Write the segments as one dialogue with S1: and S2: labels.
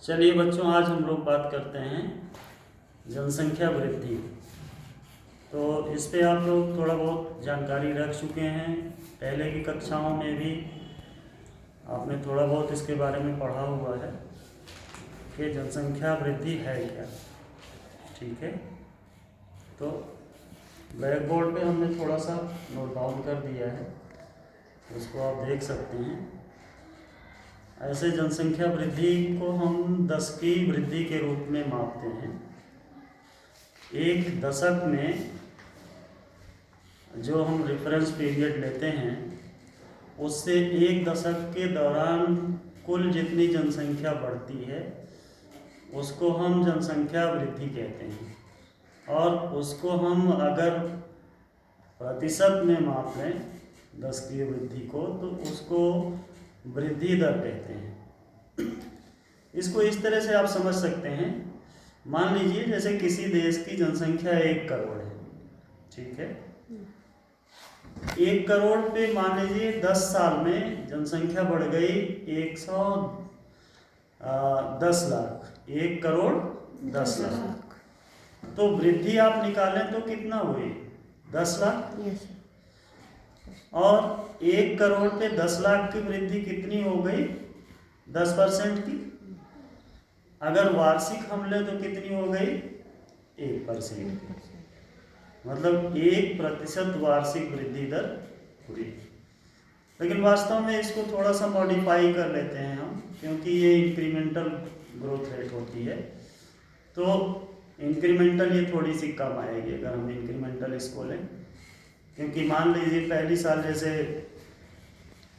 S1: चलिए बच्चों, आज हम लोग बात करते हैं जनसंख्या वृद्धि। तो इस पे आप लोग थोड़ा बहुत जानकारी रख चुके हैं, पहले की कक्षाओं में भी आपने थोड़ा बहुत इसके बारे में पढ़ा हुआ है कि जनसंख्या वृद्धि है क्या। ठीक है, तो ब्लैक बोर्ड पे हमने थोड़ा सा नोट डाउन कर दिया है, उसको आप देख सकते हैं। ऐसे जनसंख्या वृद्धि को हम 10 की वृद्धि के रूप में मापते हैं। एक दशक में जो हम रेफरेंस पीरियड लेते हैं, उससे एक दशक के दौरान कुल जितनी जनसंख्या बढ़ती है उसको हम जनसंख्या वृद्धि कहते हैं, और उसको हम अगर प्रतिशत में माप लें 10 की वृद्धि को, तो उसको वृद्धि दर कहते हैं। इसको इस तरह से आप समझ सकते हैं, मान लीजिए जैसे किसी देश की जनसंख्या 1 करोड़ है, ठीक है। 1 करोड़ पे मान लीजिए 10 साल में जनसंख्या बढ़ गई 110 लाख, 1 करोड़ 10 लाख। तो वृद्धि आप निकालें तो कितना हुई? 10 लाख। और 1 करोड़ पे 10 लाख की वृद्धि कितनी हो गई? 10% की। अगर वार्षिक हम ले तो कितनी हो गई? 1%। मतलब 1% वार्षिक वृद्धि दर हुई। लेकिन वास्तव में इसको थोड़ा सा मॉडिफाई कर लेते हैं हम, क्योंकि ये इंक्रीमेंटल ग्रोथ रेट होती है, तो इंक्रीमेंटल ये थोड़ी सी कम आएगी अगर हम इंक्रीमेंटल इसको लें। क्योंकि मान लीजिए पहली साल जैसे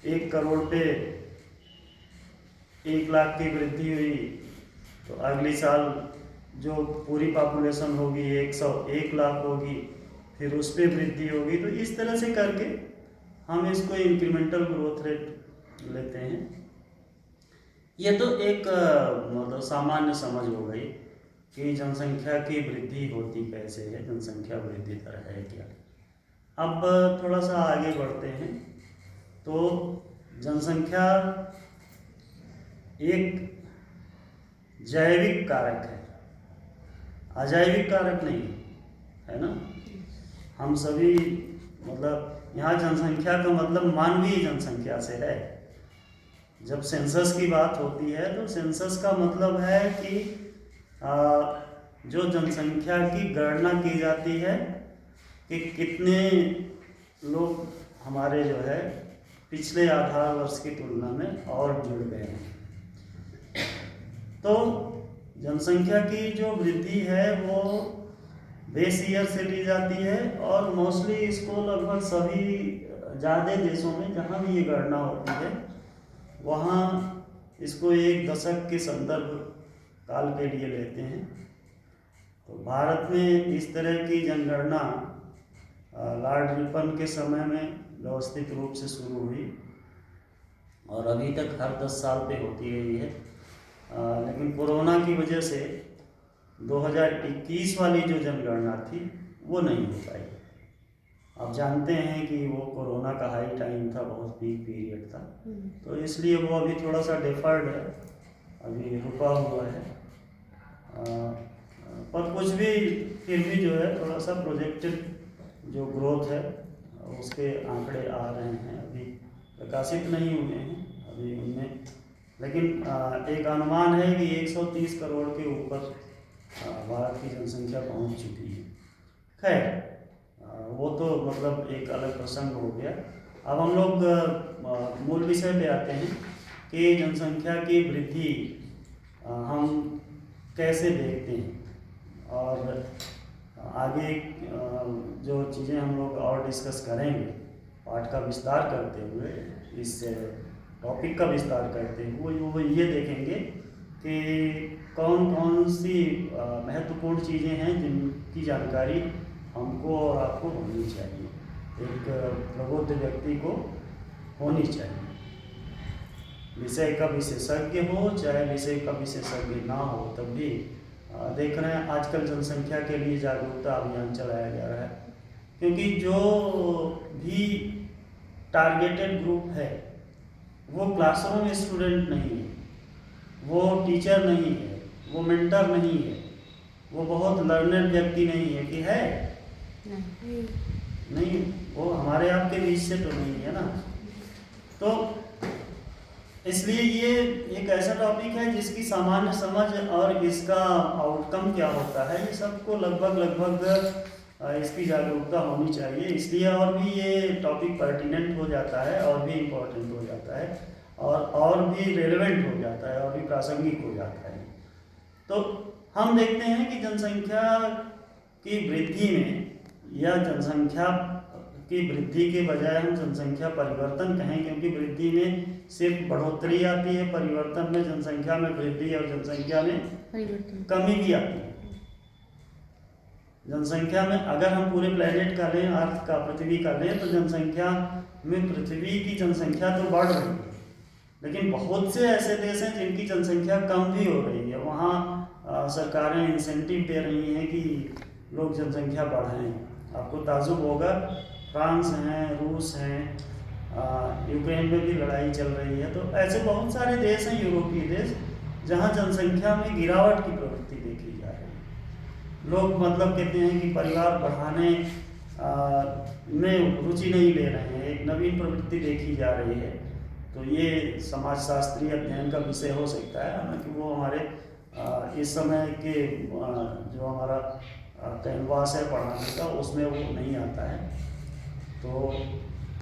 S1: 1 करोड़ पे 1 लाख की वृद्धि हुई, तो अगली साल जो पूरी पॉपुलेशन होगी 101 लाख होगी, फिर उस पर वृद्धि होगी। तो इस तरह से करके हम इसको इंक्रीमेंटल ग्रोथ रेट लेते हैं। ये तो एक मतलब सामान्य समझ हो गई कि जनसंख्या की वृद्धि होती कैसे है, जनसंख्या वृद्धि दर है क्या। अब थोड़ा सा आगे बढ़ते हैं। तो जनसंख्या एक जैविक कारक है, अजैविक कारक नहीं है ना। हम सभी मतलब यहाँ जनसंख्या का मतलब मानवीय जनसंख्या से है। जब सेंसस की बात होती है तो सेंसस का मतलब है कि जो जनसंख्या की गणना की जाती है कि कितने लोग हमारे जो है पिछले आधार वर्ष की तुलना में और जुड़ गए हैं। तो जनसंख्या की जो वृद्धि है वो बेस ईयर से ली जाती है, और मोस्टली इसको लगभग सभी ज़्यादा देशों में जहाँ भी ये गणना होती है वहाँ इसको एक दशक के संदर्भ काल के लिए लेते हैं। तो भारत में इस तरह की जनगणना लॉर्ड रिपन के समय में व्यवस्थित रूप से शुरू हुई, और अभी तक हर 10 साल पे होती रही है। लेकिन कोरोना की वजह से 2021 वाली जो जनगणना थी वो नहीं हो पाई। आप जानते हैं कि वो कोरोना का हाई टाइम था, बहुत पीक पीरियड था, तो इसलिए वो अभी थोड़ा सा डिफर्ड है, अभी रुका हुआ है। पर कुछ भी फिर भी जो है थोड़ा सा प्रोजेक्टेड जो ग्रोथ है उसके आंकड़े आ रहे हैं, अभी प्रकाशित नहीं हुए हैं अभी उनमें। लेकिन एक अनुमान है कि 130 करोड़ के ऊपर भारत की जनसंख्या पहुंच चुकी है। खैर वो तो मतलब एक अलग प्रसंग हो गया। अब हम लोग मूल विषय पे आते हैं कि जनसंख्या की वृद्धि हम कैसे देखते हैं, और आगे जो चीज़ें हम लोग और डिस्कस करेंगे पाठ का विस्तार करते हुए, इस टॉपिक का विस्तार करते हुए वो ये देखेंगे कि कौन कौन सी महत्वपूर्ण चीज़ें हैं जिनकी जानकारी हमको और आपको होनी चाहिए, एक प्रबुद्ध व्यक्ति को होनी चाहिए। विषय का विशेषज्ञ हो चाहे विषय का विशेषज्ञ ना हो, तब भी देख रहे हैं आजकल जनसंख्या के लिए जागरूकता अभियान चलाया जा रहा है। क्योंकि जो भी टारगेटेड ग्रुप है वो क्लासरूम स्टूडेंट नहीं है, वो टीचर नहीं है, वो मेंटर नहीं है, वो बहुत लर्नेड व्यक्ति नहीं है कि है नहीं, वो हमारे आपके बीच से तो नहीं है ना। तो इसलिए ये एक ऐसा टॉपिक है जिसकी सामान्य समझ और इसका आउटकम क्या होता है, ये सबको लगभग इसकी जागरूकता होनी चाहिए। इसलिए और भी ये टॉपिक पर्टिनेंट हो जाता है, और भी इम्पोर्टेंट हो जाता है, और भी रेलेवेंट हो जाता है, और भी प्रासंगिक हो जाता है। तो हम देखते हैं कि जनसंख्या की वृद्धि में, या जनसंख्या की वृद्धि के बजाय हम जनसंख्या परिवर्तन कहें, क्योंकि वृद्धि में सिर्फ बढ़ोतरी आती है, परिवर्तन में जनसंख्या में वृद्धि और जनसंख्या में कमी भी आती है। जनसंख्या में अगर हम पूरे प्लेनेट का लें, अर्थ का, पृथ्वी का लें, तो जनसंख्या में पृथ्वी की जनसंख्या तो बढ़ रही है, लेकिन बहुत से ऐसे देश हैं जिनकी जनसंख्या कम भी हो रही है। वहाँ सरकारें इंसेंटिव दे रही हैं कि लोग जनसंख्या बढ़ाएं। आपको ताजुब होगा, फ्रांस हैं, रूस हैं, यूक्रेन में भी लड़ाई चल रही है। तो ऐसे बहुत सारे देश हैं, यूरोपीय देश, जहाँ जनसंख्या में गिरावट की प्रवृत्ति देखी जा रही है। लोग मतलब कहते हैं कि परिवार बढ़ाने में रुचि नहीं ले रहे हैं, एक नवीन प्रवृत्ति देखी जा रही है। तो ये समाजशास्त्रीय अध्ययन का विषय हो सकता है, हालांकि वो हमारे इस समय के जो हमारा कैनवास है पढ़ाने का, उसमें वो नहीं आता है। तो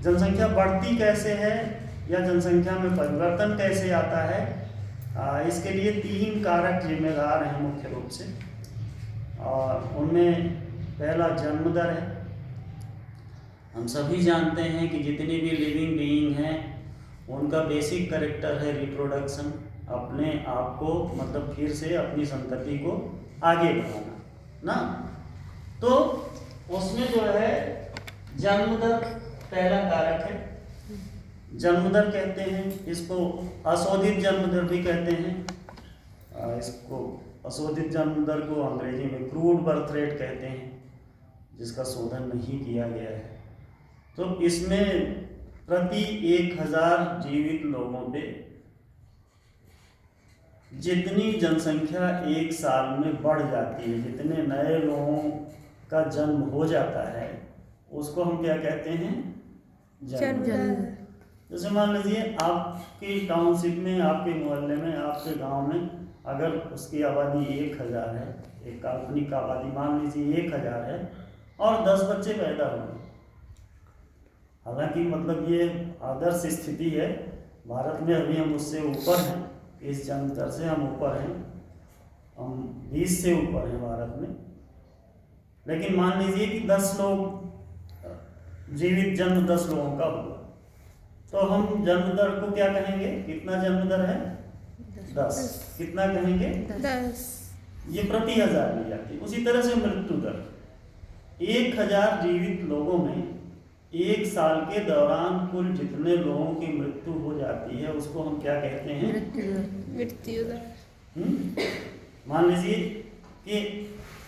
S1: जनसंख्या बढ़ती कैसे है, या जनसंख्या में परिवर्तन कैसे आता है, इसके लिए 3 कारक जिम्मेदार हैं मुख्य रूप से। और उनमें पहला जन्म दर है। हम सभी जानते हैं कि जितनी भी लिविंग बीइंग हैं, उनका बेसिक कैरेक्टर है रिप्रोडक्शन, अपने आप को मतलब फिर से अपनी संतति को आगे बढ़ाना ना। तो उसमें जो है जन्म दर पहला कारक है। जन्म दर कहते हैं इसको, अशोधित जन्म दर भी कहते हैं। इसको अशोधित जन्म दर को अंग्रेजी में क्रूड बर्थ रेट कहते हैं, जिसका शोधन नहीं किया गया है। तो इसमें प्रति 1000 जीवित लोगों पे जितनी जनसंख्या एक साल में बढ़ जाती है, जितने नए लोगों का जन्म हो जाता है, उसको हम क्या कहते हैं, जन्म दर। जैसे मान लीजिए आपकी टाउनशिप में, आपके मोहल्ले में, आपके गांव में अगर उसकी आबादी 1000 है, एक काल्पनिक आबादी मान लीजिए 1000 है, और 10 बच्चे पैदा हुए। हालांकि मतलब ये आदर्श स्थिति है, भारत में अभी हम उससे ऊपर हैं, इस जन्म दर से हम ऊपर हैं, हम 20 से ऊपर हैं भारत में। लेकिन मान लीजिए कि 10 लोग जीवित जन्म 10 लोगों का हुआ, तो हम जन्म दर को क्या कहेंगे, कितना जन्म दर है, 10। कितना कहेंगे, 10। ये प्रति 1000 ली जाती है। उसी तरह से मृत्यु दर, 1000 जीवित लोगों में एक साल के दौरान कुल जितने लोगों की मृत्यु हो जाती है, उसको हम क्या कहते हैं, मृत्यु दर। मान लीजिए कि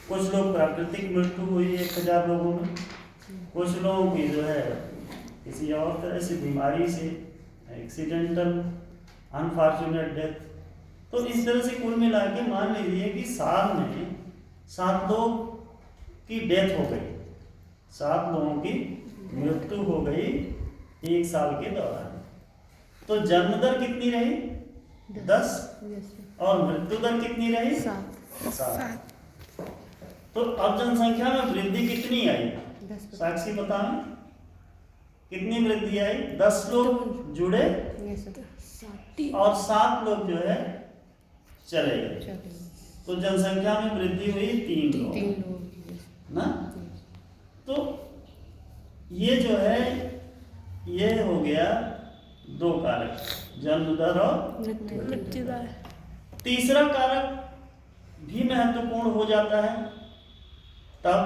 S1: कुछ लोग प्राकृतिक मृत्यु हुई 1000 लोगों में, कुछ लोगों की जो है किसी और तरह से बीमारी से, एक्सीडेंटल अनफॉर्चुनेट डेथ। तो इस तरह से कुल मिला के मान लीजिए कि साल में 7 लोग की डेथ हो गई, 7 लोगों की मृत्यु हो गई एक साल के दौरान। तो जन्म दर कितनी रही, 10, और मृत्यु दर कितनी रही, 7। तो अब जनसंख्या में वृद्धि कितनी आई, साक्षी बताएं, कितनी वृद्धि आई, 10 लोग जुड़े और 7 लोग जो है चले गए। तो जनसंख्या में वृद्धि हुई 3 लोग ना। तो ये जो है, ये हो गया 2 कारक, जन्म दर और मृत्यु दर। तीसरा कारक भी महत्वपूर्ण हो जाता है तब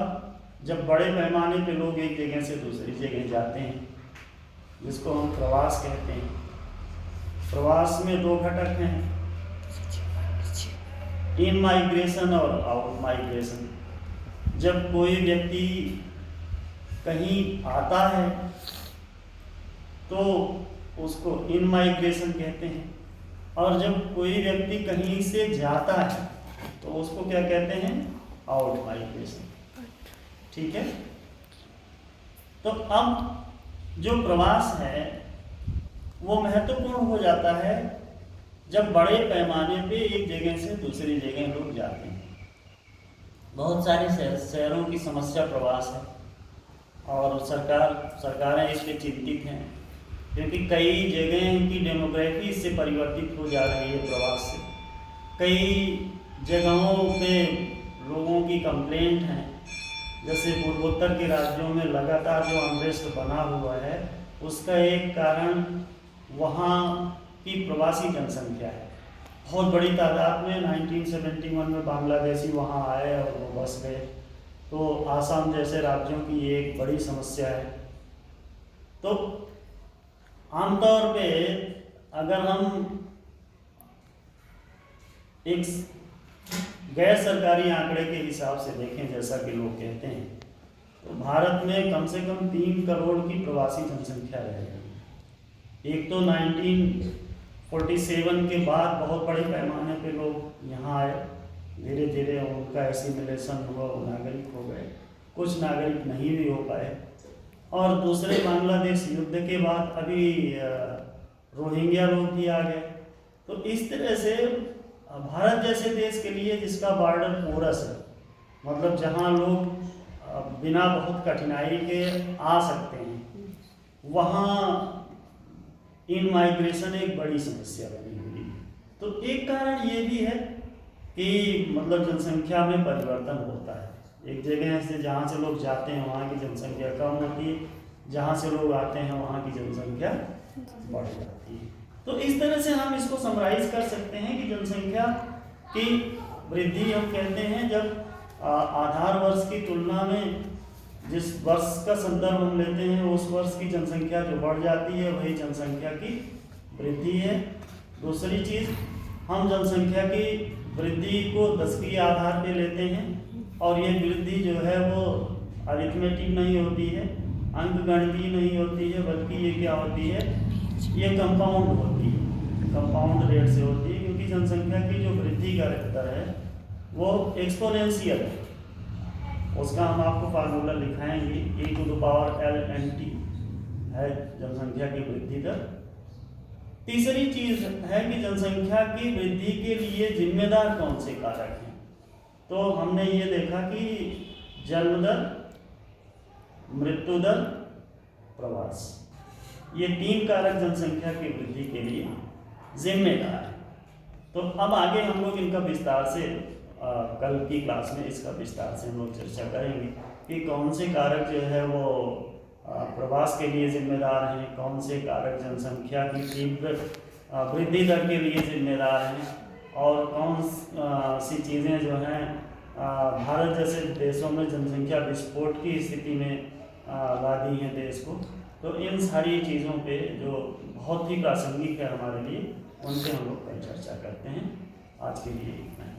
S1: जब बड़े पैमाने पे लोग एक जगह से दूसरी जगह जाते हैं, जिसको हम प्रवास कहते हैं। प्रवास में 2 घटक हैं, इन माइग्रेशन और आउट माइग्रेशन। जब कोई व्यक्ति कहीं आता है तो उसको इन माइग्रेशन कहते हैं, और जब कोई व्यक्ति कहीं से जाता है तो उसको क्या कहते हैं, आउट माइग्रेशन। ठीक है, तो अब जो प्रवास है वो महत्वपूर्ण हो जाता है जब बड़े पैमाने पे एक जगह से दूसरी जगह लोग जाते हैं। बहुत सारे शहरों की समस्या प्रवास है और सरकारें इस पे चिंतित हैं, क्योंकि कई जगह की डेमोग्राफी इससे परिवर्तित हो जा रही है प्रवास से। कई जगहों पे लोगों की कंप्लेंट हैं, जैसे पूर्वोत्तर के राज्यों में लगातार जो अनरेस्ट बना हुआ है उसका एक कारण वहाँ की प्रवासी जनसंख्या है। बहुत बड़ी तादाद में 1971 में बांग्लादेशी वहाँ आए और वो बस गए, तो आसाम जैसे राज्यों की ये एक बड़ी समस्या है। तो आमतौर पे अगर हम एक गैर सरकारी आंकड़े के हिसाब से देखें, जैसा कि लोग कहते हैं, तो भारत में कम से कम 3 करोड़ की प्रवासी जनसंख्या रह गई। एक तो 1947 के बाद बहुत बड़े पैमाने पे लोग यहाँ आए, धीरे धीरे उनका एसिमिलेशन हुआ, वो नागरिक हो गए, कुछ नागरिक नहीं भी हो पाए। और दूसरे बांग्लादेश युद्ध के बाद अभी रोहिंग्या लोग भी आ गए। तो इस तरह से भारत जैसे देश के लिए जिसका बॉर्डर पोरस है, मतलब जहाँ लोग बिना बहुत कठिनाई के आ सकते हैं, वहाँ इन माइग्रेशन एक बड़ी समस्या बनी हुई है। तो एक कारण ये भी है कि मतलब जनसंख्या में परिवर्तन होता है। एक जगह से जहाँ से लोग जाते हैं वहाँ की जनसंख्या कम होती है, जहाँ से लोग आते हैं वहाँ की जनसंख्या बढ़ जाती है। तो इस तरह से हम इसको समराइज कर सकते हैं कि जनसंख्या की वृद्धि हम कहते हैं जब आधार वर्ष की तुलना में जिस वर्ष का संदर्भ हम लेते हैं उस वर्ष की जनसंख्या जो बढ़ जाती है वही जनसंख्या की वृद्धि है। दूसरी चीज़, हम जनसंख्या की वृद्धि को दशकीय आधार पे लेते हैं और ये वृद्धि जो है वो अरिथमेटिक नहीं होती है, अंकगणितीय नहीं होती है, बल्कि ये क्या होती है, ये कंपाउंड होती है, कंपाउंड रेट से होती है, क्योंकि जनसंख्या की जो वृद्धि का दर है वो एक्सपोनेंशियल है। उसका हम आपको फार्मूला लिखाएंगे, e⁻L⁻N⁻T है जनसंख्या की वृद्धि दर। तीसरी चीज है कि जनसंख्या की वृद्धि के लिए जिम्मेदार कौन से कारक हैं। तो हमने ये देखा कि जन्म दर, मृत्यु दर, प्रवास, ये 3 कारक जनसंख्या की वृद्धि के लिए जिम्मेदार है। तो अब आगे हम लोग इनका विस्तार से कल की क्लास में इसका विस्तार से हम लोग चर्चा करेंगे कि कौन से कारक जो है वो प्रवास के लिए जिम्मेदार हैं, कौन से कारक जनसंख्या की तीव्र वृद्धि दर के लिए जिम्मेदार हैं, और कौन सी चीज़ें जो हैं भारत जैसे देशों में जनसंख्या विस्फोट की स्थिति में ला दी हैं देश को। तो इन सारी चीज़ों पे जो बहुत ही प्रासंगिक है हमारे लिए, उनसे हम लोग कल चर्चा करते हैं। आज के लिए इतना ही।